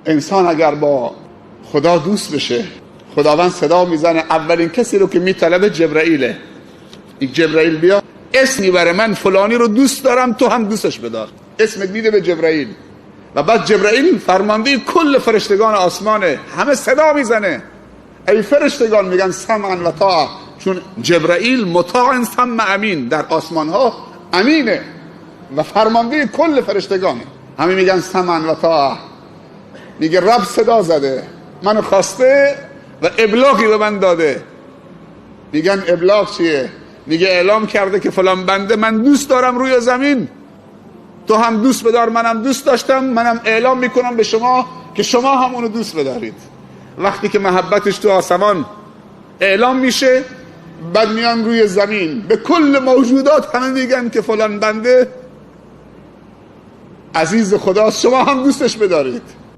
انسان اگر با خدا دوست بشه، خداوند صدا میزنه، اولین کسی رو که میطلبه جبرائیله. این جبرائیل بیا اسم میبره، من فلانی رو دوست دارم، تو هم دوستش بدار. اسمت میده به جبرائیل و بعد جبرائیل فرمانده کل فرشتگان آسمانه، همه صدا میزنه ای فرشتگان، میگن سمعا و طاعه، چون جبرائیل مطاع ثم امین، در آسمان ها امینه و فرمانده کل فرشتگان، همه میگن سمعا و طاعه. میگه رب صدا زده، منو خواسته و ابلاغی به من داده. میگن ابلاغ چیه؟ میگه اعلام کرده که فلان بنده من دوست دارم روی زمین، تو هم دوست بدار، منم دوست داشتم، منم اعلام میکنم به شما که شما هم اونو دوست بدارید. وقتی که محبتش تو آسمان اعلام میشه، بعد میان روی زمین به کل موجودات همه میگن که فلان بنده عزیز خداست، شما هم دوستش بدارید.